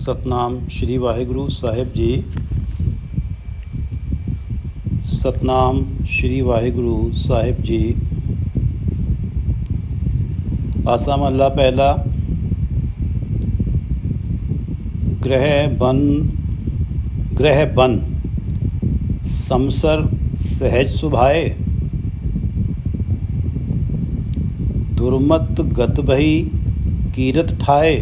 सतनाम श्री वाहिगुरु साहिब जी। सतनाम श्री वाहिगुरु साहिब जी। आसा महला पहला। ग्रह बन समसर सहज सुभाए, दुर्मत गत भई कीरत ठाए,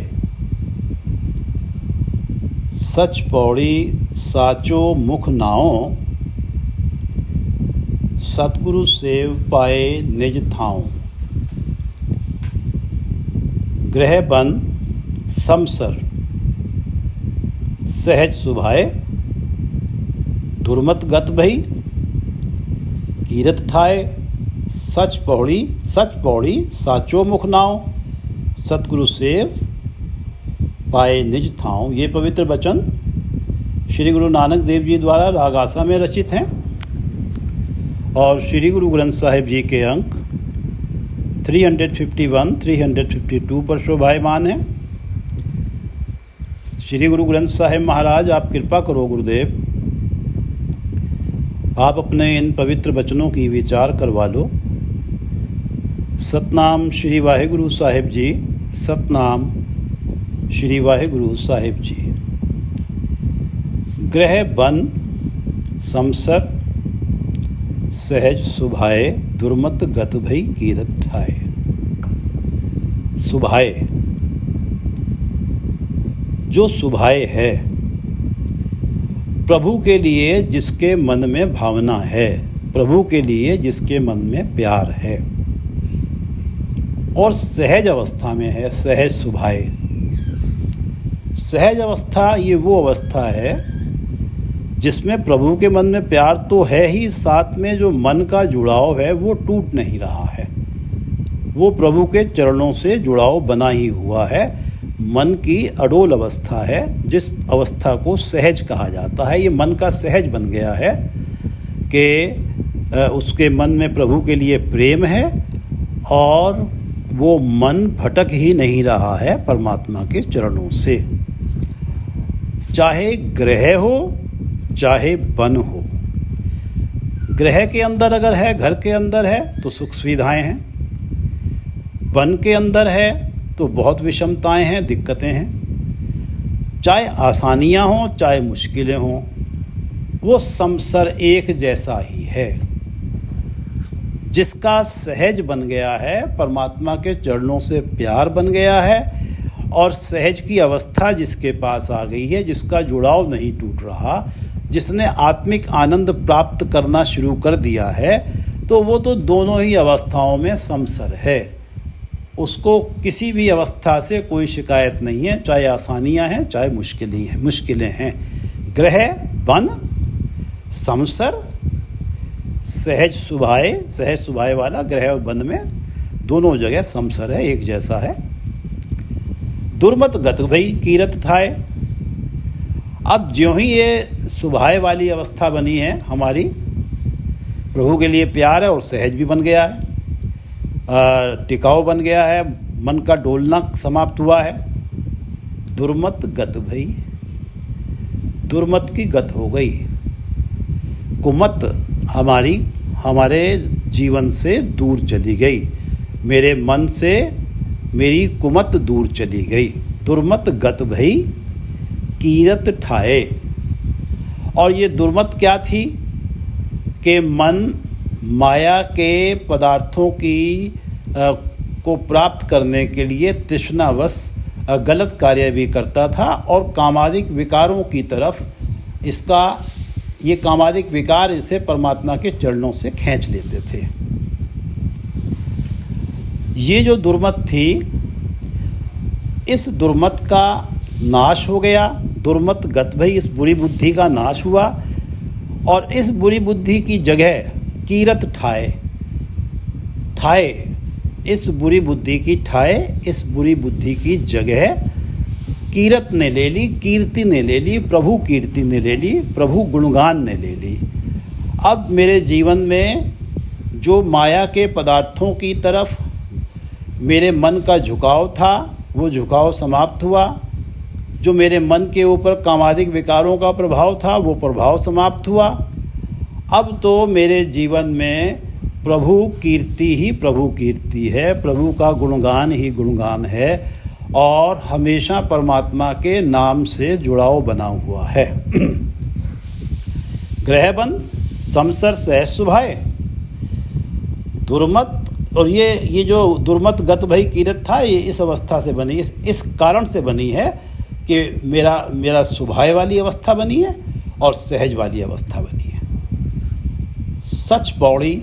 सच पौड़ी साचो मुख नाओ, सतगुरु सेव पाए निज थाओ। ग्रह बन समसर सहज सुभाए, दुर्मत गत भई कीरत ठाए, सच पौड़ी साचो मुख नाओ, सतगुरु सेव पाए निज थाओ। ये पवित्र वचन श्री गुरु नानक देव जी द्वारा राग आसा में रचित हैं और श्री गुरु ग्रंथ साहिब जी के अंक 351-352 पर शोभायमान हैं। श्री गुरु ग्रंथ साहिब महाराज, आप कृपा करो गुरुदेव, आप अपने इन पवित्र वचनों की विचार करवा लो। सतनाम श्री वाहिगुरु साहिब जी। सतनाम श्री वाहिगुरु साहिब जी। ग्रह बन समसर सहज सुभाए, दुर्मत गत भई कीरत ठाए। सुभाए, जो सुभाए है, प्रभु के लिए जिसके मन में भावना है, प्रभु के लिए जिसके मन में प्यार है और सहज अवस्था में है, सहज सुभाए। सहज अवस्था ये वो अवस्था है जिसमें प्रभु के मन में प्यार तो है ही, साथ में जो मन का जुड़ाव है वो टूट नहीं रहा है, वो प्रभु के चरणों से जुड़ाव बना ही हुआ है। मन की अडोल अवस्था है, जिस अवस्था को सहज कहा जाता है। ये मन का सहज बन गया है कि उसके मन में प्रभु के लिए प्रेम है और वो मन भटक ही नहीं रहा है परमात्मा के चरणों से। चाहे ग्रह हो चाहे बन हो, ग्रह के अंदर अगर है, घर के अंदर है तो सुख सुविधाएं हैं, बन के अंदर है तो बहुत विषमताएं हैं, दिक्कतें हैं। चाहे आसानियां हों चाहे मुश्किलें हों, वो समसर एक जैसा ही है। जिसका सहज बन गया है, परमात्मा के चरणों से प्यार बन गया है और सहज की अवस्था जिसके पास आ गई है, जिसका जुड़ाव नहीं टूट रहा, जिसने आत्मिक आनंद प्राप्त करना शुरू कर दिया है, तो वो तो दोनों ही अवस्थाओं में समसर है। उसको किसी भी अवस्था से कोई शिकायत नहीं है, चाहे आसानियां हैं चाहे मुश्किलें हैं। ग्रह बन समसर सहज सुभाए वाला ग्रह और बन में दोनों जगह समसर है, एक जैसा है। दुर्मत गत भई कीरत ठाए। अब ज्यों ही ये सुभाए वाली अवस्था बनी है हमारी, प्रभु के लिए प्यार है और सहज भी बन गया है, टिकाऊ बन गया है, मन का डोलना समाप्त हुआ है। दुर्मत गत भई, दुर्मत की गत हो गई, कुमत हमारे जीवन से दूर चली गई, मेरे मन से मेरी कुमत दूर चली गई। दुर्मत गत भई कीरत ठाए। और ये दुर्मत क्या थी कि मन माया के पदार्थों को प्राप्त करने के लिए तृष्णावश गलत कार्य भी करता था और कामादिक विकारों की तरफ ये कामादिक विकार इसे परमात्मा के चरणों से खींच लेते थे। ये जो दुर्मत थी, इस दुर्मत का नाश हो गया। दुर्मत गत भई, इस बुरी बुद्धि का नाश हुआ और इस बुरी बुद्धि की जगह कीरत ठाए। इस बुरी बुद्धि की जगह कीरत ने ले ली, कीर्ति ने ले ली, प्रभु कीर्ति ने ले ली, प्रभु गुणगान ने ले ली। अब मेरे जीवन में जो माया के पदार्थों की तरफ मेरे मन का झुकाव था, वो झुकाव समाप्त हुआ। जो मेरे मन के ऊपर कामादिक विकारों का प्रभाव था वो प्रभाव समाप्त हुआ। अब तो मेरे जीवन में प्रभु कीर्ति ही प्रभु कीर्ति है, प्रभु का गुणगान ही गुणगान है और हमेशा परमात्मा के नाम से जुड़ाव बना हुआ है। ग्रहबंध समसर सहज सुभाए दुर्मत, और ये जो दुर्मत गत भई कीरत था, ये इस अवस्था से बनी, इस कारण से बनी है कि मेरा सुभाए वाली अवस्था बनी है और सहज वाली अवस्था बनी है। सच पौड़ी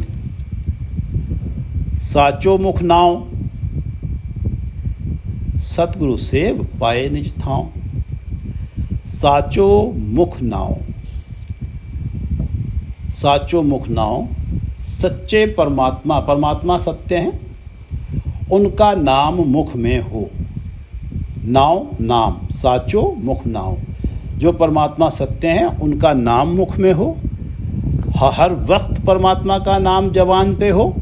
साचो मुख नाव, सतगुरु सेव पाए निज थाव। साचो मुख नाव, साचो मुख नाव, सच्चे परमात्मा, परमात्मा सत्य हैं, उनका नाम मुख में हो। नाव नाम, साचो मुख नाव, जो परमात्मा सत्य हैं उनका नाम मुख में हो, हर वक्त परमात्मा का नाम जबान पे हो।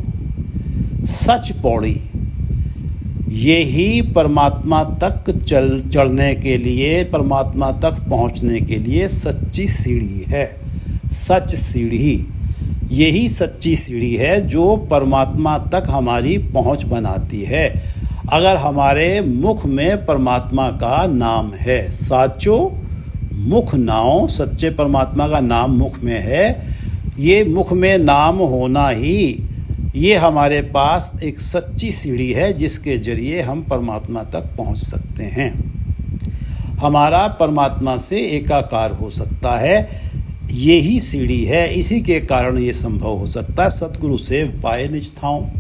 सच पौड़ी, यही परमात्मा तक चढ़ने के लिए, परमात्मा तक पहुंचने के लिए सच्ची सीढ़ी है। सच सीढ़ी, यही सच्ची सीढ़ी है जो परमात्मा तक हमारी पहुंच बनाती है। अगर हमारे मुख में परमात्मा का नाम है, साचो मुख नाव, सच्चे परमात्मा का नाम मुख में है, ये मुख में नाम होना ही ये हमारे पास एक सच्ची सीढ़ी है जिसके जरिए हम परमात्मा तक पहुंच सकते हैं। हमारा परमात्मा से एकाकार हो सकता है, यही सीढ़ी है, इसी के कारण ये संभव हो सकता है। सतगुरु सेव पाए निज थाव,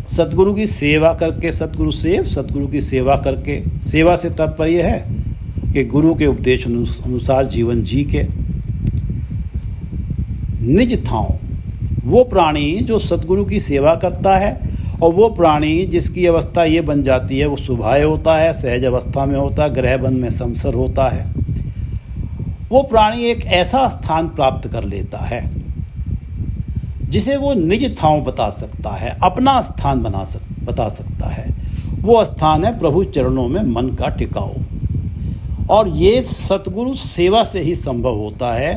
सतगुरु की सेवा करके, सतगुरु सेव, सतगुरु की सेवा करके, सेवा से तात्पर्य है कि गुरु के उपदेश अनुसार जीवन जी के। निज थाव, वो प्राणी जो सतगुरु की सेवा करता है और वो प्राणी जिसकी अवस्था ये बन जाती है, वो सुभाए होता है, सहज अवस्था में होता है, ग्रहबंध में समसर होता है, वो प्राणी एक ऐसा स्थान प्राप्त कर लेता है जिसे वो निज थाव बता सकता है, अपना स्थान बता सकता है। वो स्थान है प्रभु चरणों में मन का टिकाओ, और ये सतगुरु सेवा से ही संभव होता है,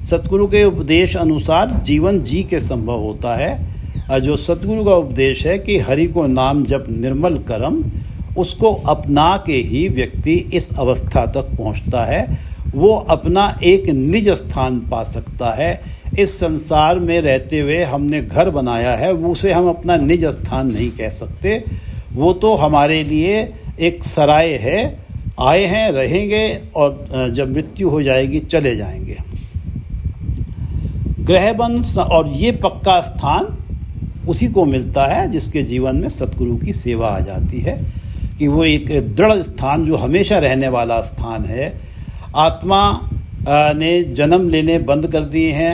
सतगुरु के उपदेश अनुसार जीवन जी के संभव होता है। जो सतगुरु का उपदेश है कि हरि को नाम जप निर्मल करम, उसको अपना के ही व्यक्ति इस अवस्था तक पहुंचता है, वो अपना एक निज स्थान पा सकता है। इस संसार में रहते हुए हमने घर बनाया है, वो उसे हम अपना निज स्थान नहीं कह सकते, वो तो हमारे लिए एक सराय है, आए हैं, रहेंगे और जब मृत्यु हो जाएगी चले जाएंगे। ग्रहबंध, और ये पक्का स्थान उसी को मिलता है जिसके जीवन में सतगुरु की सेवा आ जाती है, कि वो एक दृढ़ स्थान जो हमेशा रहने वाला स्थान है। आत्मा ने जन्म लेने बंद कर दिए हैं,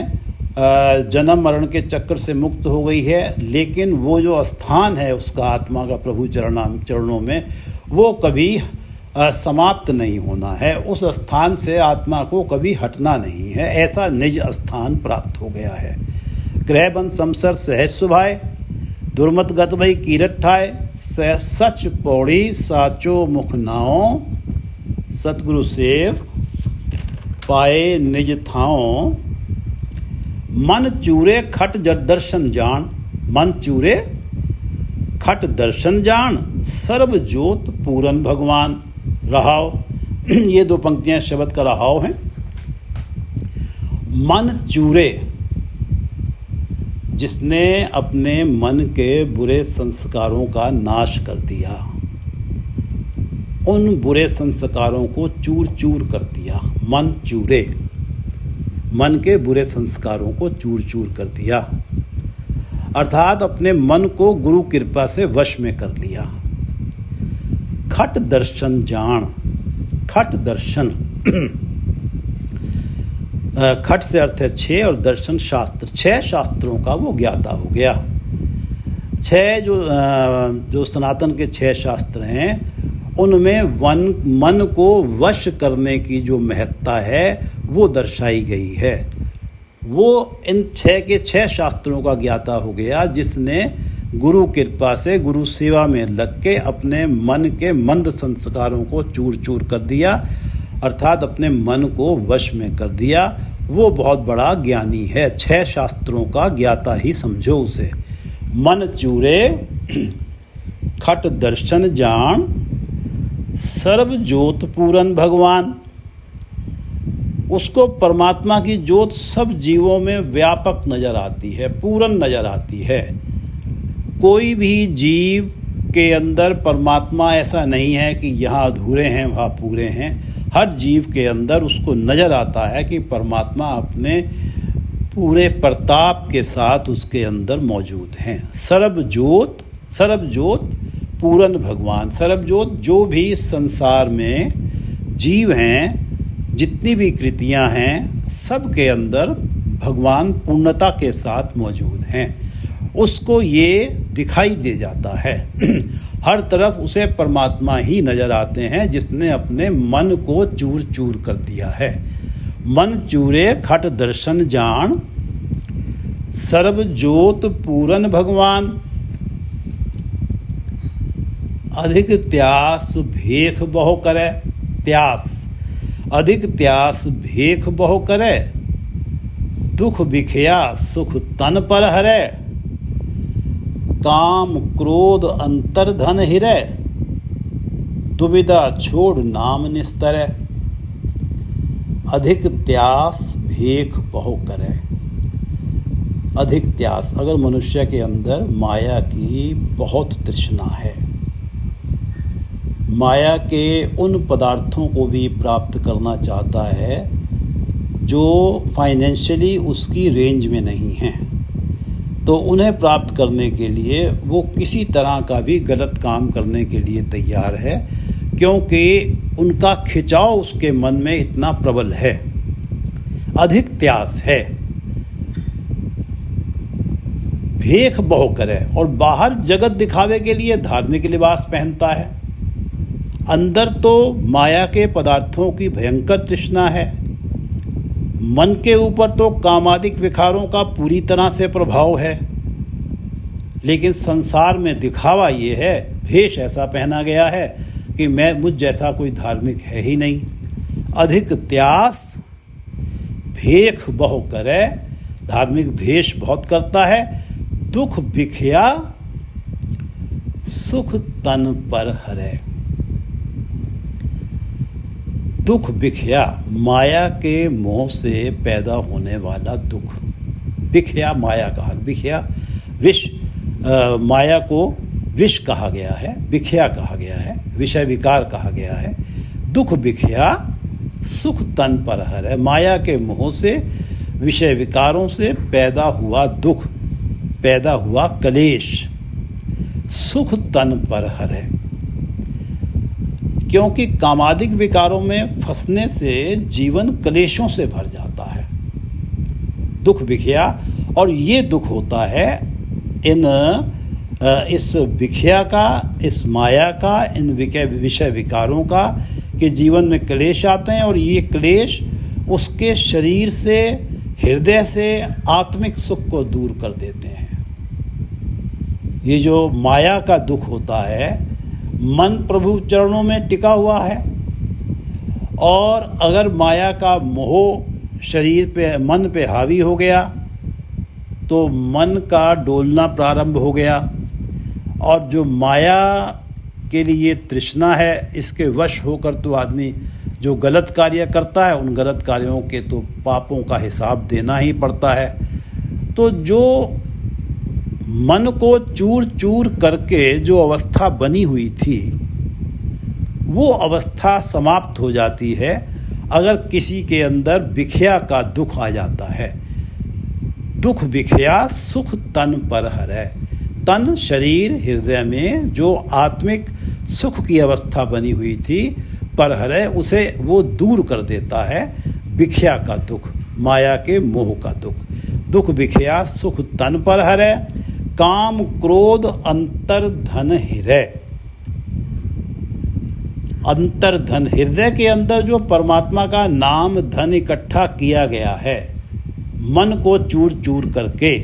जन्म मरण के चक्कर से मुक्त हो गई है, लेकिन वो जो स्थान है उसका, आत्मा का प्रभु चरणों में, वो कभी समाप्त नहीं होना है। उस स्थान से आत्मा को कभी हटना नहीं है, ऐसा निज स्थान प्राप्त हो गया है। ग्रहबंध समसर सहज सुभाए दुर्मत गत भई कीरत ठाए, सच पौड़ी साचो मुख नाव, सतगुरु सेव पाए निज थाव। मन चूरे खट दर्शन जान, मन चूरे खट दर्शन जान, सर्व ज्योत पूरन भगवान रहाव। ये दो पंक्तियां शब्द का रहाव हैं। मन चूरे, जिसने अपने मन के बुरे संस्कारों का नाश कर दिया, उन बुरे संस्कारों को चूर चूर कर दिया। मन चूरे, मन के बुरे संस्कारों को चूर चूर कर दिया, अर्थात अपने मन को गुरु कृपा से वश में कर लिया। खट दर्शन जान, खट दर्शन, खट से अर्थ है छह और दर्शन शास्त्र, छह शास्त्रों का वो ज्ञाता हो गया। छह जो सनातन के छह शास्त्र हैं, उनमें मन को वश करने की जो महत्ता है वो दर्शाई गई है। वो इन छह के छह शास्त्रों का ज्ञाता हो गया जिसने गुरु कृपा से गुरु सेवा में लग के अपने मन के मंद संस्कारों को चूर चूर कर दिया, अर्थात अपने मन को वश में कर दिया, वो बहुत बड़ा ज्ञानी है। 6 शास्त्रों का ज्ञाता ही समझो उसे। मन चूरे खट दर्शन जान, सर्व ज्योत पूरन भगवान। उसको परमात्मा की ज्योत सब जीवों में व्यापक नज़र आती है, पूरन नज़र आती है। कोई भी जीव के अंदर परमात्मा ऐसा नहीं है कि यहाँ अधूरे हैं वहाँ पूरे हैं। हर जीव के अंदर उसको नज़र आता है कि परमात्मा अपने पूरे प्रताप के साथ उसके अंदर मौजूद हैं। सर्वज्योत पूरन भगवान। सर्वज्योत जो भी संसार में जीव हैं, जितनी भी कृतियां हैं, सब के अंदर भगवान पूर्णता के साथ मौजूद हैं। उसको ये दिखाई दे जाता है हर तरफ उसे परमात्मा ही नज़र आते हैं, जिसने अपने मन को चूर चूर कर दिया है। मन चूरे खट दर्शन जान, सर्वज्योत पूरन भगवान। अधिक त्यास भेख बहु करे। अधिक त्यास भेख बहु करे, दुख बिखया सुख तन पर हरे। काम क्रोध अंतर धन हिरे, दुविधा छोड़ नाम निस्तरे। अधिक त्यास भेख बहु करे। अधिक त्यास, अगर मनुष्य के अंदर माया की बहुत तृष्णा है, माया के उन पदार्थों को भी प्राप्त करना चाहता है जो फाइनेंशियली उसकी रेंज में नहीं हैं, तो उन्हें प्राप्त करने के लिए वो किसी तरह का भी गलत काम करने के लिए तैयार है, क्योंकि उनका खिंचाव उसके मन में इतना प्रबल है। अधिक त्यास है। भेख बहु करे, और बाहर जगत दिखावे के लिए धार्मिक लिबास पहनता है। अंदर तो माया के पदार्थों की भयंकर तृष्णा है। मन के ऊपर तो कामादिक विकारों का पूरी तरह से प्रभाव है, लेकिन संसार में दिखावा ये है, भेष ऐसा पहना गया है कि मुझ जैसा कोई धार्मिक है ही नहीं। अधिक त्यास भेख बहु करे, धार्मिक भेष बहुत करता है। दुख बिखया सुख तन पर हरे। दुख बिखया, माया के मोह से पैदा होने वाला दुख। बिखया माया कहा, बिखया विष, माया को विष कहा गया है, बिखया कहा गया है, विषय विकार कहा गया है। दुख बिखया सुख तन पर हरे। माया के मोह से, विषय विकारों से पैदा हुआ दुख, पैदा हुआ कलेश, सुख तन पर हरे। क्योंकि कामादिक विकारों में फंसने से जीवन कलेशों से भर जाता है। दुख बिखया, और ये दुख होता है इस बिखया का, इस माया का, इन विषय विकारों का, कि जीवन में क्लेश आते हैं, और ये क्लेश उसके शरीर से, हृदय से आत्मिक सुख को दूर कर देते हैं। ये जो माया का दुख होता है, मन प्रभु चरणों में टिका हुआ है, और अगर माया का मोह शरीर पे, मन पे हावी हो गया, तो मन का डोलना प्रारंभ हो गया, और जो माया के लिए तृष्णा है, इसके वश होकर तो आदमी जो गलत कार्य करता है, उन गलत कार्यों के तो पापों का हिसाब देना ही पड़ता है। तो जो मन को चूर चूर करके जो अवस्था बनी हुई थी, वो अवस्था समाप्त हो जाती है अगर किसी के अंदर बिखया का दुख आ जाता है। दुख बिखया सुख तन पर हरै। तन, शरीर, हृदय में जो आत्मिक सुख की अवस्था बनी हुई थी, पर हरै, उसे वो दूर कर देता है। बिखया का दुख, माया के मोह का दुख। दुख बिखया सुख तन पर हरै, काम क्रोध अंतर धन हृदय। अंतर धन, हृदय के अंदर जो परमात्मा का नाम धन इकट्ठा किया गया है, मन को चूर चूर करके,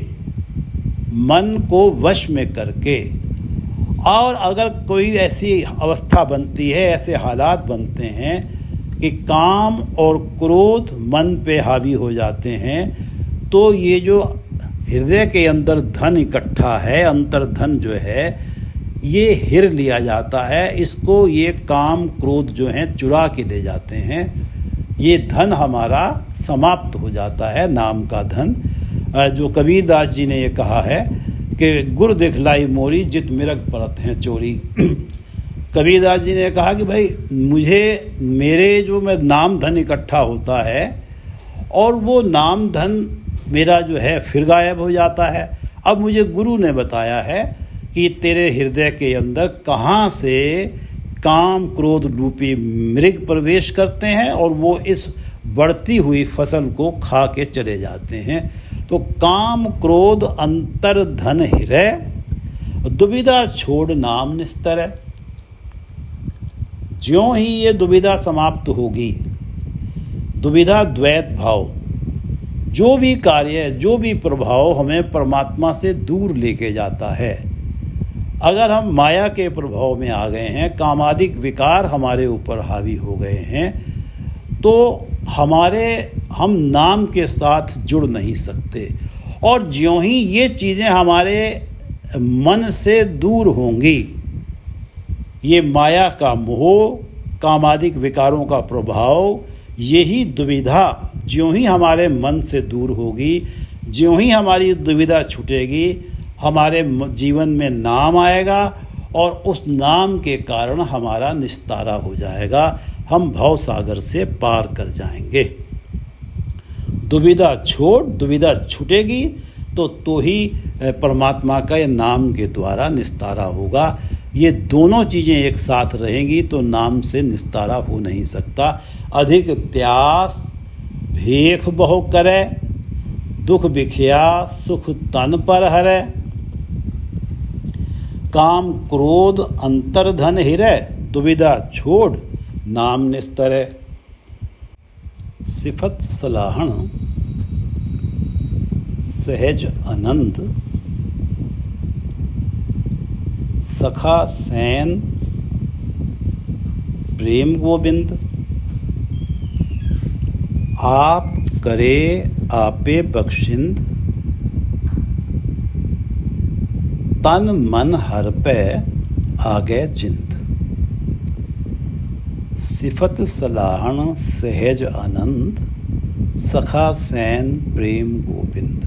मन को वश में करके, और अगर कोई ऐसी अवस्था बनती है, ऐसे हालात बनते हैं कि काम और क्रोध मन पे हावी हो जाते हैं, तो ये जो हृदय के अंदर धन इकट्ठा है, अंतर्धन जो है, ये हिर लिया जाता है। इसको ये काम क्रोध जो हैं चुरा के ले जाते हैं। ये धन हमारा समाप्त हो जाता है, नाम का धन। जो कबीरदास जी ने ये कहा है कि गुर दिखलाई मोरी जित मिरग परत हैं चोरी। कबीरदास जी ने कहा कि भाई मेरे जो मैं नाम धन इकट्ठा होता है और वो नाम धन मेरा जो है फिर गायब हो जाता है। अब मुझे गुरु ने बताया है कि तेरे हृदय के अंदर कहाँ से काम क्रोध रूपी मृग प्रवेश करते हैं और वो इस बढ़ती हुई फसल को खा के चले जाते हैं। तो काम क्रोध अंतर धन हृदय, दुविधा छोड़ नाम निस्तर। ज्यों ही ये दुविधा समाप्त होगी, दुविधा द्वैत भाव, जो भी कार्य, जो भी प्रभाव हमें परमात्मा से दूर लेके जाता है, अगर हम माया के प्रभाव में आ गए हैं, कामादिक विकार हमारे ऊपर हावी हो गए हैं, तो हम नाम के साथ जुड़ नहीं सकते। और ज्यों ही ये चीज़ें हमारे मन से दूर होंगी, ये माया का मोह, कामादिक विकारों का प्रभाव, यही दुविधा ज्यों ही हमारे मन से दूर होगी, ज्यों ही हमारी दुविधा छूटेगी, हमारे जीवन में नाम आएगा और उस नाम के कारण हमारा निस्तारा हो जाएगा। हम भव सागर से पार कर जाएंगे। दुविधा छोड़, दुविधा छूटेगी तो ही परमात्मा का ये नाम के द्वारा निस्तारा होगा। ये दोनों चीज़ें एक साथ रहेंगी तो नाम से निस्तारा हो नहीं सकता। अधिक त्यास भेख बहु करे, दुख बिखिया सुख तन पर हरे। काम क्रोध अंतर्धन हिरै, दुविधा छोड़ नाम निस्तरै। सिफत सलाहन सहज आनंद, सखा सैन प्रेम गोविंद। आप करे आपे बख्शिंद, तन मन हर पे आगे जिंद। सिफत सलाहन सहज आनंद, सखा सैन प्रेम गोविंद।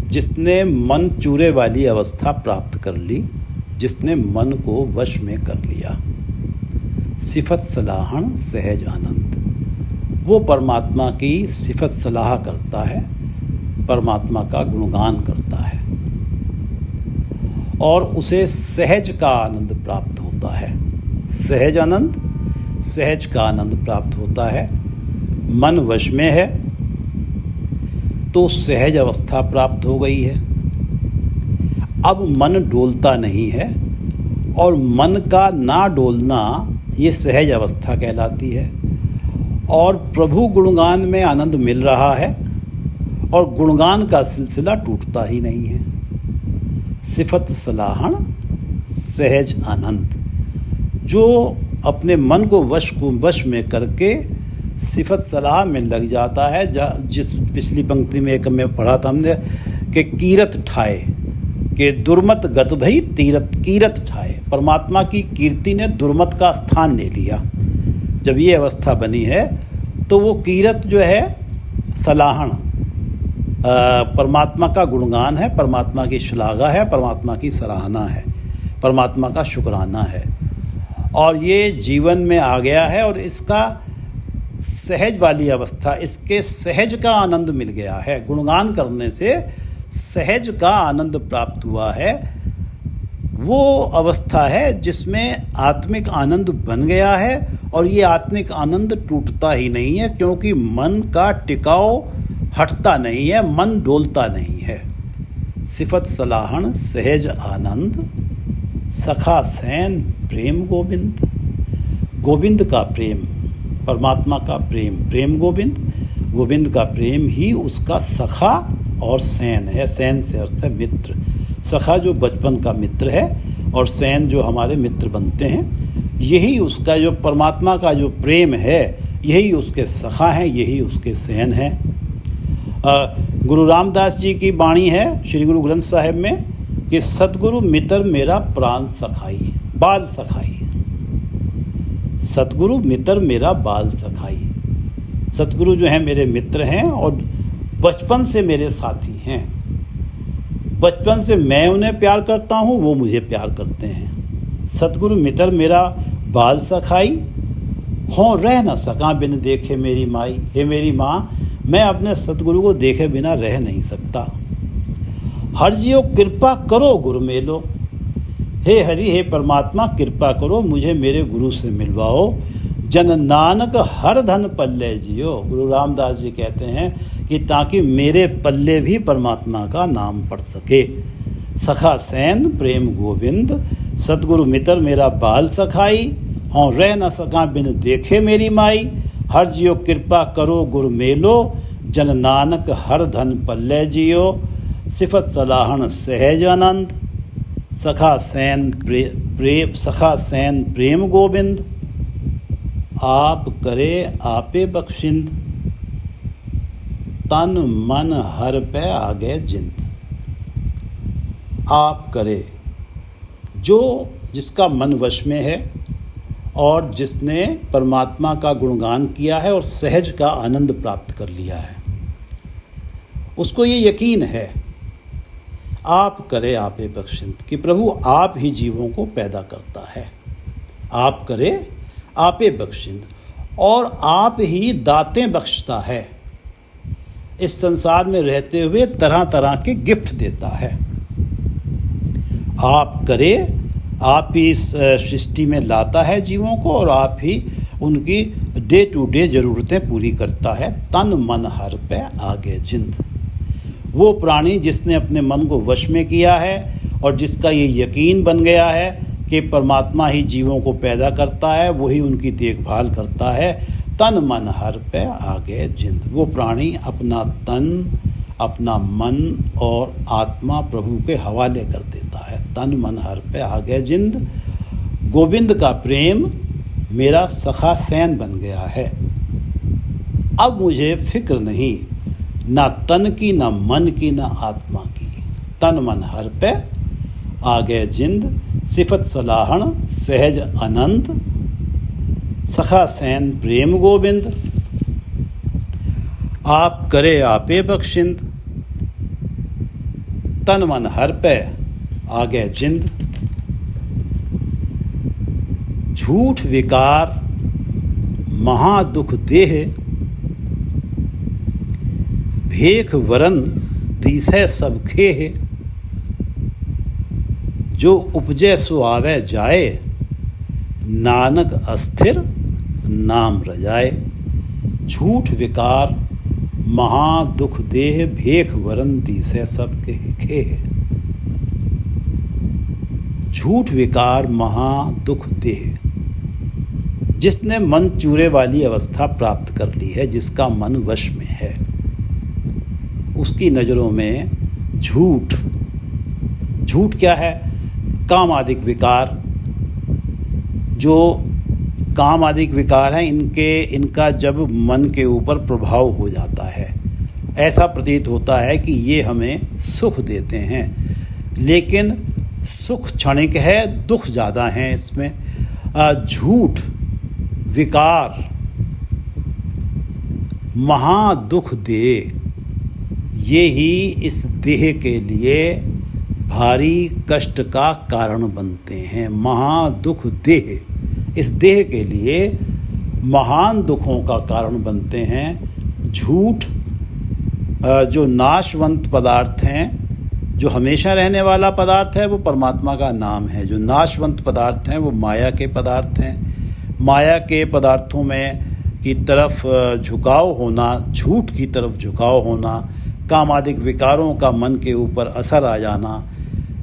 जिसने मन चूरे वाली अवस्था प्राप्त कर ली, जिसने मन को वश में कर लिया, सिफत सलाहन सहज आनंद, वो परमात्मा की सिफत सलाह करता है, परमात्मा का गुणगान करता है और उसे सहज का आनंद प्राप्त होता है। सहज आनंद, सहज का आनंद प्राप्त होता है। मन वश में है तो सहज अवस्था प्राप्त हो गई है। अब मन डोलता नहीं है और मन का ना डोलना ये सहज अवस्था कहलाती है। और प्रभु गुणगान में आनंद मिल रहा है और गुणगान का सिलसिला टूटता ही नहीं है। सिफत सलाहन सहज आनंद, जो अपने मन को वश में करके सिफत सलाह में लग जाता है। जिस पिछली पंक्ति में एक में पढ़ा था हमने कि कीरत ठाए, कि दुर्मत गत भई कीरत ठाए। परमात्मा की कीर्ति ने दुर्मत का स्थान ले लिया। जब ये अवस्था बनी है तो वो कीरत जो है सलाहन, परमात्मा का गुणगान है, परमात्मा की श्लाघा है, परमात्मा की सराहना है, परमात्मा का शुक्राना है। और ये जीवन में आ गया है और इसका सहज वाली अवस्था, इसके सहज का आनंद मिल गया है। गुणगान करने से सहज का आनंद प्राप्त हुआ है। वो अवस्था है जिसमें आत्मिक आनंद बन गया है और ये आत्मिक आनंद टूटता ही नहीं है, क्योंकि मन का टिकाव हटता नहीं है, मन डोलता नहीं है। सिफत सलाहन सहज आनंद, सखा सैन प्रेम गोविंद। गोविंद का प्रेम, परमात्मा का प्रेम, प्रेम गोविंद, गोविंद का प्रेम ही उसका सखा और सैन है। सैन से अर्थ है मित्र। सखा जो बचपन का मित्र है और सैन जो हमारे मित्र बनते हैं। यही उसका जो परमात्मा का जो प्रेम है, यही उसके सखा हैं, यही उसके सैन हैं। गुरु रामदास जी की वाणी है श्री गुरु ग्रंथ साहिब में कि सतगुरु मित्र मेरा प्राण सखाई, बाल सखाई। सतगुरु मित्र मेरा बाल सखाई। सतगुरु जो हैं मेरे मित्र हैं और बचपन से मेरे साथी हैं। बचपन से मैं उन्हें प्यार करता हूँ, वो मुझे प्यार करते हैं। सतगुरु मित्र मेरा बाल सखाई, हों रह न सका बिन देखे मेरी माई। हे मेरी माँ, मैं अपने सतगुरु को देखे बिना रह नहीं सकता। हर जियो कृपा करो गुरु मेलो। हे हरि, हे परमात्मा, कृपा करो मुझे मेरे गुरु से मिलवाओ। जन नानक हर धन पल्ले जियो। गुरु रामदास जी कहते हैं कि ताकि मेरे पल्ले भी परमात्मा का नाम पड़ सके। सखा सैन प्रेम गोविंद, सतगुरु मित्र मेरा बाल सखाई। हों रह न सका बिन देखे मेरी माई। हर जियो कृपा करो गुरु मेलो। जन नानक हर धन पल्ले जियो। सिफत सलाहन सहज आनंद। सखा सैन प्रेम गोविंद। आप करे आपे बख्शिंद। तन मन हर पे आगे जिंद। आप करे, जो जिसका मन वश में है और जिसने परमात्मा का गुणगान किया है और सहज का आनंद प्राप्त कर लिया है, उसको ये यकीन है आप करे आपे बख्शिंद कि प्रभु आप ही जीवों को पैदा करता है। आप करे आपे बख्शिंद, और आप ही दातें बख्शता है। इस संसार में रहते हुए तरह तरह के गिफ्ट देता है। आप करे, आप ही इस सृष्टि में लाता है जीवों को और आप ही उनकी डे टू डे ज़रूरतें पूरी करता है। तन मन हर पे आगे जिंद। वो प्राणी जिसने अपने मन को वश में किया है और जिसका ये यकीन बन गया है कि परमात्मा ही जीवों को पैदा करता है, वही उनकी देखभाल करता है। तन मन हर पे आगे जिंद। वो प्राणी अपना तन, अपना मन और आत्मा प्रभु के हवाले कर देता है। तन मन हर पे आगे जिंद। गोविंद का प्रेम मेरा सखा सैन बन गया है। अब मुझे फिक्र नहीं, ना तन की, ना मन की, ना आत्मा की। तन मन हर पे आगे जिंद। सिफत सलाहन सहज अनंत। सखा सैन प्रेम गोविंद। आप करे आपे बख्शिंद। तन मन हर पे आगे जिंद। झूठ विकार महादुख देह। भेख वरन दीसै सब खेह। जो उपजै सो आवे जाए। नानक अस्थिर नाम रजाए। झूठ विकार महादुख देह। भेख वरन दीसै सब खेह। झूठ विकार महादुख देह। जिसने मन चूरे वाली अवस्था प्राप्त कर ली है, जिसका मन वश में है, उसकी नज़रों में झूठ क्या है? काम आदिक विकार। जो काम आदिक विकार हैं, इनका जब मन के ऊपर प्रभाव हो जाता है, ऐसा प्रतीत होता है कि ये हमें सुख देते हैं, लेकिन सुख क्षणिक है, दुख ज़्यादा हैं इसमें। झूठ विकार महादुख दे, ये ही इस देह के लिए भारी कष्ट का कारण बनते हैं। महादुख देह, इस देह के लिए महान दुखों का कारण बनते हैं। झूठ जो नाशवंत पदार्थ हैं, जो हमेशा रहने वाला पदार्थ है, वो परमात्मा का नाम है। जो नाशवंत पदार्थ हैं वो माया के पदार्थ हैं। माया के पदार्थों में की तरफ झुकाव होना, झूठ की तरफ झुकाव होना, कामादिक विकारों का मन के ऊपर असर आ जाना,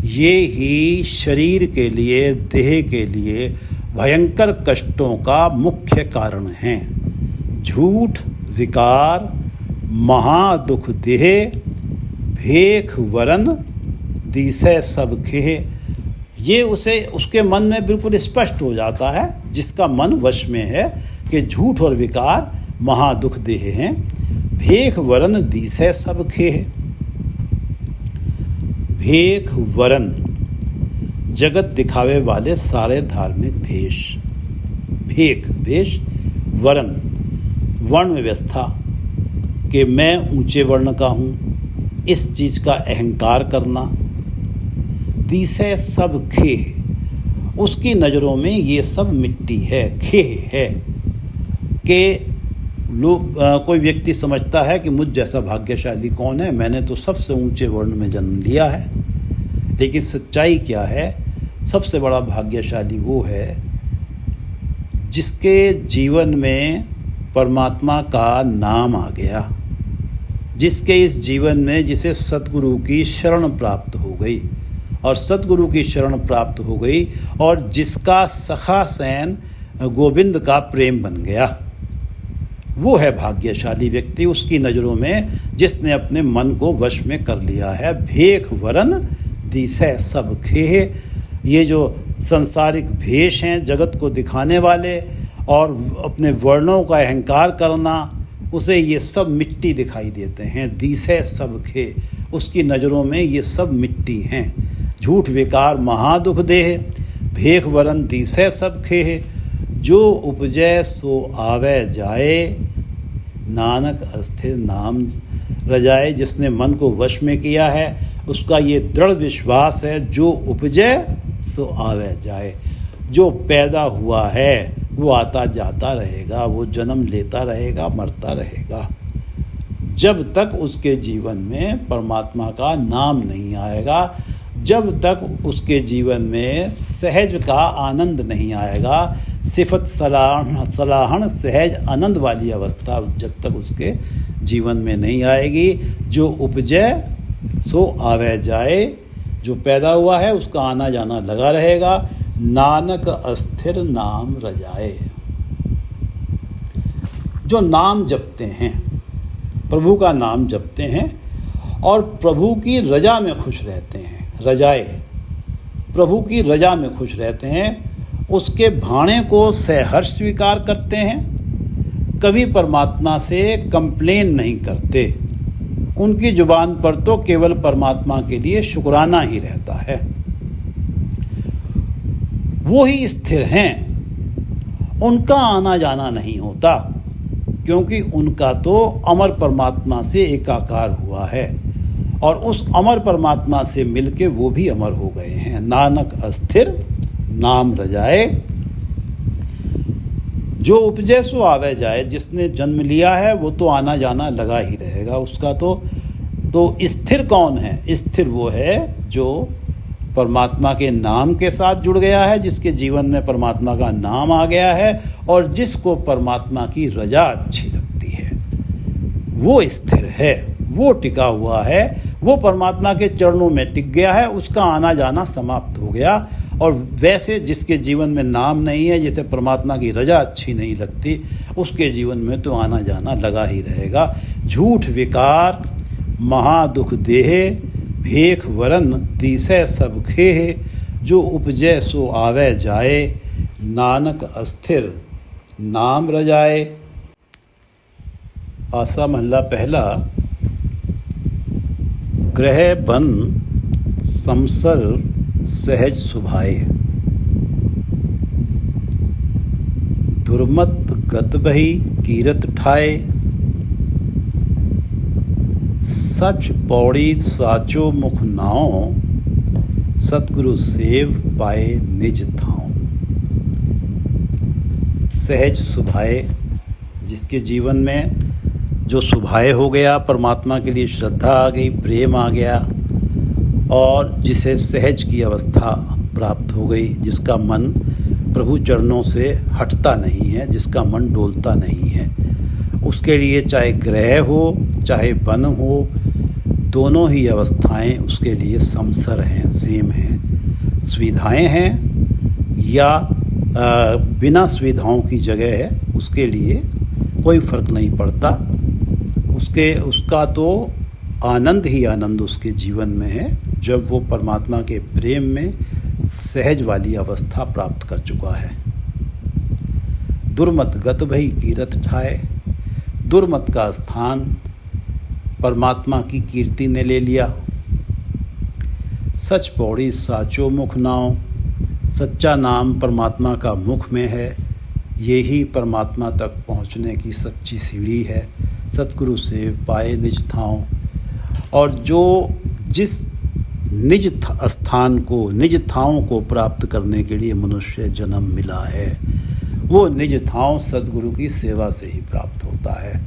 ये ही शरीर के लिए, देह के लिए भयंकर कष्टों का मुख्य कारण हैं। झूठ विकार महादुख देह। भेख वरन दिसै सब खेह। ये उसके मन में बिल्कुल स्पष्ट हो जाता है, जिसका मन वश में है, कि झूठ और विकार महादुख देह हैं। भेख वरन दिसै सब खेह। भेख वरन, जगत दिखावे वाले सारे धार्मिक भेष। भेख भेष, वरन वर्ण व्यवस्था, कि मैं ऊंचे वर्ण का हूँ, इस चीज़ का अहंकार करना। दिसै सब खेह, उसकी नज़रों में ये सब मिट्टी है, खेह है। कि लोग कोई व्यक्ति समझता है कि मुझ जैसा भाग्यशाली कौन है, मैंने तो सबसे ऊंचे वर्ण में जन्म लिया है। लेकिन सच्चाई क्या है? सबसे बड़ा भाग्यशाली वो है जिसके जीवन में परमात्मा का नाम आ गया, जिसके इस जीवन में जिसे सतगुरु की शरण प्राप्त हो गई, और सतगुरु की शरण प्राप्त हो गई, और जिसका सखा सैन गोविंद का प्रेम बन गया। वो है भाग्यशाली व्यक्ति, उसकी नज़रों में, जिसने अपने मन को वश में कर लिया है। भेख वरन दिसै सब खेह। ये जो सांसारिक भेष हैं, जगत को दिखाने वाले और अपने वर्णों का अहंकार करना, उसे ये सब मिट्टी दिखाई देते हैं। दिसै सब खेह, उसकी नज़रों में ये सब मिट्टी हैं। झूठ विकार महादुख देह। भेख वरन दिसै सब खेह। जो उपजै सो आवे जाए, नानक अस्थिर नाम रजाए। जिसने मन को वश में किया है, उसका ये दृढ़ विश्वास है, जो उपजै सो आवे जाए। जो पैदा हुआ है वो आता जाता रहेगा, वो जन्म लेता रहेगा, मरता रहेगा, जब तक उसके जीवन में परमात्मा का नाम नहीं आएगा, जब तक उसके जीवन में सहज का आनंद नहीं आएगा। सिफत सलाहन सहज आनंद वाली अवस्था जब तक उसके जीवन में नहीं आएगी। जो उपजै सो आवे जाए, जो पैदा हुआ है उसका आना जाना लगा रहेगा। नानक अस्थिर नाम रजाए। जो नाम जपते हैं, प्रभु का नाम जपते हैं और प्रभु की रजा में खुश रहते हैं, रजाए, प्रभु की रजा में खुश रहते हैं, उसके भाणे को सहर्ष स्वीकार करते हैं, कभी परमात्मा से कंप्लेन नहीं करते। उनकी जुबान पर तो केवल परमात्मा के लिए शुक्राना ही रहता है। वो ही स्थिर हैं, उनका आना जाना नहीं होता, क्योंकि उनका तो अमर परमात्मा से एकाकार हुआ है, और उस अमर परमात्मा से मिलके वो भी अमर हो गए हैं। नानक अस्थिर नाम रजाए। जो उपजै सो आवे जाए, जिसने जन्म लिया है वो तो आना जाना लगा ही रहेगा उसका। तो स्थिर कौन है? स्थिर वो है जो परमात्मा के नाम के साथ जुड़ गया है, जिसके जीवन में परमात्मा का नाम आ गया है, और जिसको परमात्मा की रजा अच्छी लगती है, वो स्थिर है, वो टिका हुआ है, वो परमात्मा के चरणों में टिक गया है, उसका आना जाना समाप्त हो गया। और वैसे जिसके जीवन में नाम नहीं है, जिसे परमात्मा की रजा अच्छी नहीं लगती, उसके जीवन में तो आना जाना लगा ही रहेगा। झूठ विकार महादुख देह, भेख वरन दिसै सब खेह। जो उपजै सो आवे जाए, नानक अस्थिर नाम रजाए। आसा महला पहला। ग्रह बन समसर सहज सुभाए, दुर्मत गत बही कीरत ठाए। सच पौड़ी साचो मुख नाओ, सतगुरु सेव पाए निज थाओ। सहज सुभाए, जिसके जीवन में जो सुभाए हो गया, परमात्मा के लिए श्रद्धा आ गई, प्रेम आ गया, और जिसे सहज की अवस्था प्राप्त हो गई, जिसका मन प्रभु चरणों से हटता नहीं है, जिसका मन डोलता नहीं है, उसके लिए चाहे ग्रह हो चाहे वन हो, दोनों ही अवस्थाएं उसके लिए समसर हैं, सेम हैं। सुविधाएं हैं या बिना सुविधाओं की जगह है, उसके लिए कोई फ़र्क नहीं पड़ता। उसका तो आनंद ही आनंद उसके जीवन में है जब वो परमात्मा के प्रेम में सहज वाली अवस्था प्राप्त कर चुका है। दुर्मत गत भई कीरत ठाए, दुर्मत का स्थान परमात्मा की कीर्ति ने ले लिया। सच पौड़ी साचो मुख नाव, सच्चा नाम परमात्मा का मुख में है, यही परमात्मा तक पहुँचने की सच्ची सीढ़ी है। सतगुरु से पाए निज ठाव, और जो जिस निज स्थान को, निज ठाव को प्राप्त करने के लिए मनुष्य जन्म मिला है, वो निज ठाव सतगुरु की सेवा से ही प्राप्त होता है।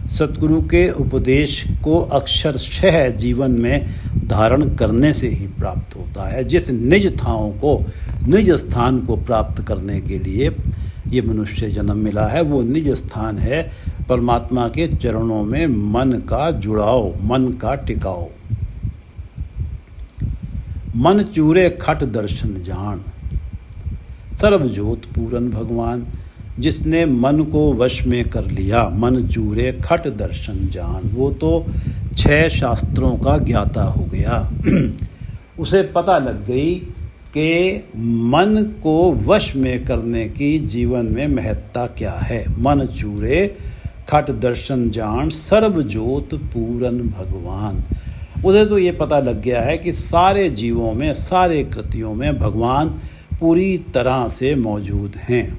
सतगुरु के उपदेश को अक्षरशः जीवन में धारण करने से ही प्राप्त होता है। जिस निज ठाव को, निज स्थान को प्राप्त करने के लिए ये मनुष्य जन्म मिला है, वो निज स्थान है परमात्मा के चरणों में मन का जुड़ाव, मन का टिकाव। मन चूरे खट दर्शन जान, सर्वज्योत पूरन भगवान। जिसने मन को वश में कर लिया, मन चूरे खट दर्शन जान, वो तो 6 शास्त्रों का ज्ञाता हो गया। उसे पता लग गई कि मन को वश में करने की जीवन में महत्ता क्या है। मन चूरे खट दर्शन जान, सर्वज्योत पूरन भगवान। उसे तो ये पता लग गया है कि सारे जीवों में, सारे कृतियों में भगवान पूरी तरह से मौजूद हैं।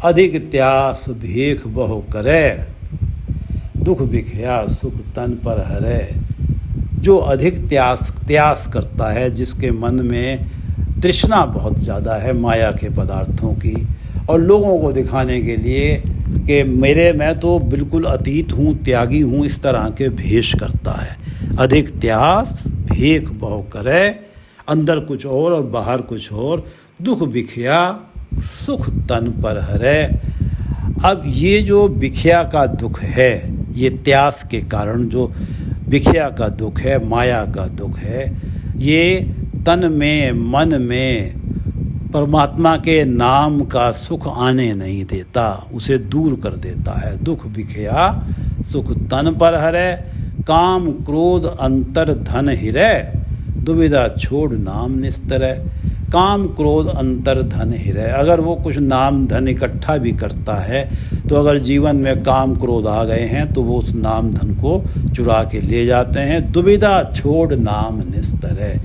अधिक त्यास भेख बहु करे, दुख बिखया सुख तन पर हरे। जो अधिक त्यास करता है, जिसके मन में तृष्णा बहुत ज़्यादा है माया के पदार्थों की, और लोगों को दिखाने के लिए कि मैं तो बिल्कुल अतीत हूँ, त्यागी हूँ, इस तरह के भेष करता है। अधिक त्यास भेख बहु करे, अंदर कुछ और बाहर कुछ और, दुख बिखया सुख तन पर हरे। अब ये जो बिखया का दुख है, ये त्यास के कारण जो बिखया का दुख है, माया का दुख है, ये तन में, मन में परमात्मा के नाम का सुख आने नहीं देता, उसे दूर कर देता है। दुख बिखया सुख तन पर हरे, काम क्रोध अंतर धन हिरे, दुविधा छोड़ नाम निस्तरै। काम क्रोध अंतर धन हिरे, अगर वो कुछ नाम धन इकट्ठा भी करता है तो अगर जीवन में काम क्रोध आ गए हैं तो वो उस नाम धन को चुरा के ले जाते हैं। दुविधा छोड़ नाम निस्तरै,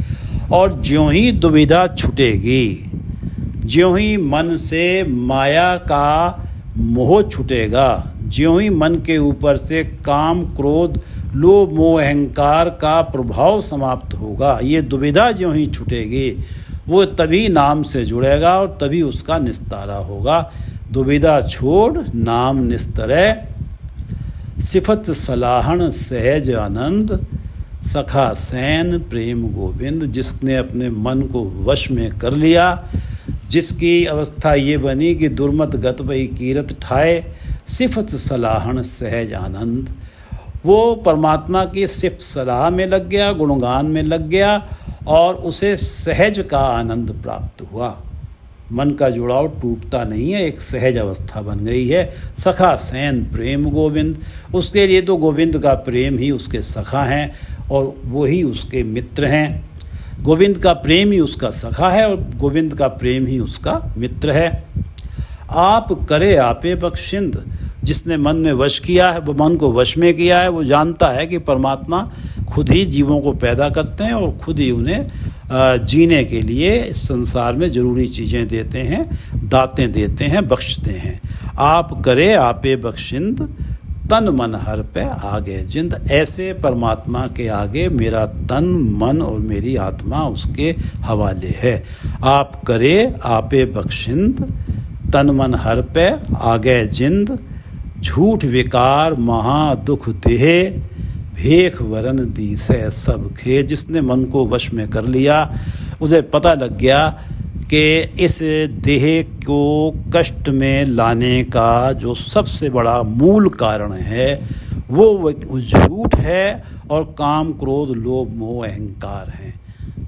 और ज्यों ही दुविधा छूटेगी, ज्यों ही मन से माया का मोह छूटेगा, ज्यों ही मन के ऊपर से काम क्रोध लोभ मोह अहंकार का प्रभाव समाप्त होगा, ये दुविधा ज्यों ही छूटेगी, वो तभी नाम से जुड़ेगा और तभी उसका निस्तारा होगा। दुविधा छोड़ नाम निस्तरै, सिफत सलाहन सहज आनंद, सखा सैन प्रेम गोविंद। जिसने अपने मन को वश में कर लिया, जिसकी अवस्था ये बनी कि दुर्मत गत भई कीरत ठाए, सिफत सलाहन सहज आनंद, वो परमात्मा की सिफ्त सलाह में लग गया, गुणगान में लग गया, और उसे सहज का आनंद प्राप्त हुआ। मन का जुड़ाव टूटता नहीं है, एक सहज अवस्था बन गई है। सखा सैन प्रेम गोविंद, उसके लिए तो गोविंद का प्रेम ही उसके सखा हैं और वो ही उसके मित्र हैं। गोविंद का प्रेम ही उसका सखा है और गोविंद का प्रेम ही उसका मित्र है। आप करे आपे बख्शिंद, जिसने मन में वश किया है, वो मन को वश में किया है, वो जानता है कि परमात्मा खुद ही जीवों को पैदा करते हैं और खुद ही उन्हें जीने के लिए इस संसार में ज़रूरी चीज़ें देते हैं, दातें देते हैं, बख्शते हैं। आप करे आपे बख्शिंद, तन मन हर पे आगे जिंद। ऐसे परमात्मा के आगे मेरा तन मन और मेरी आत्मा उसके हवाले है। आप करे आपे बख्शिंद, तन मन हर पे आगे जिंद, झूठ विकार महा दुख देहे, भेख वरन दीसे सब खे। जिसने मन को वश में कर लिया, उसे पता लग गया कि इस देह को कष्ट में लाने का जो सबसे बड़ा मूल कारण है वो झूठ है और काम क्रोध लोभ मोह अहंकार है।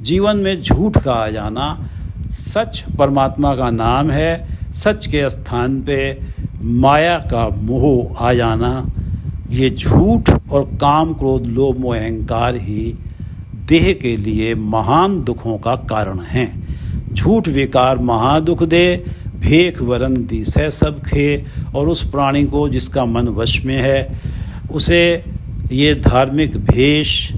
जीवन में झूठ का आ जाना, सच परमात्मा का नाम है, सच के स्थान पे माया का मोह आ जाना, ये झूठ और काम क्रोध लोभ मोह अहंकार ही देह के लिए महान दुखों का कारण हैं। झूठ विकार महादुख दे, भेख वरन दिसै सब खे। और उस प्राणी को जिसका मन वश में है, उसे ये धार्मिक भेष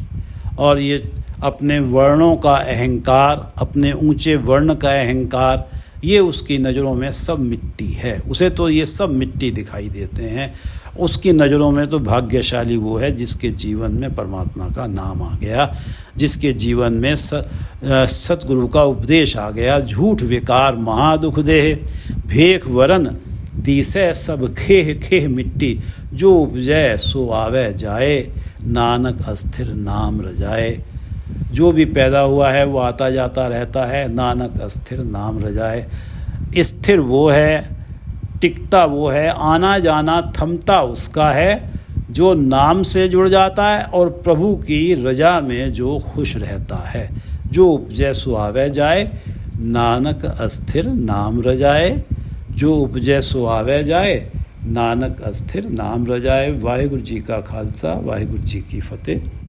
और ये अपने वर्णों का अहंकार, अपने ऊंचे वर्ण का अहंकार, ये उसकी नज़रों में सब मिट्टी है। उसे तो ये सब मिट्टी दिखाई देते हैं। उसकी नज़रों में तो भाग्यशाली वो है जिसके जीवन में परमात्मा का नाम आ गया, जिसके जीवन में सतगुरु का उपदेश आ गया। झूठ विकार महादुख देह, भेख वरन दिसै सब खेह खेह मिट्टी। जो उपजै सो आवे जाए, नानक अस्थिर नाम रजाए। जो भी पैदा हुआ है वो आता जाता रहता है, नानक अस्थिर नाम रजाए। स्थिर वो है, टिकता वो है, आना जाना थमता उसका है जो नाम से जुड़ जाता है और प्रभु की रजा में जो खुश रहता है। जो उपजै सो आवे जाए, नानक अस्थिर नाम रजाए। जो उपजै सो आवे जाए, नानक अस्थिर नाम रजाए। वाहिगुरु जी का खालसा, वाहिगुरु जी की फतेह।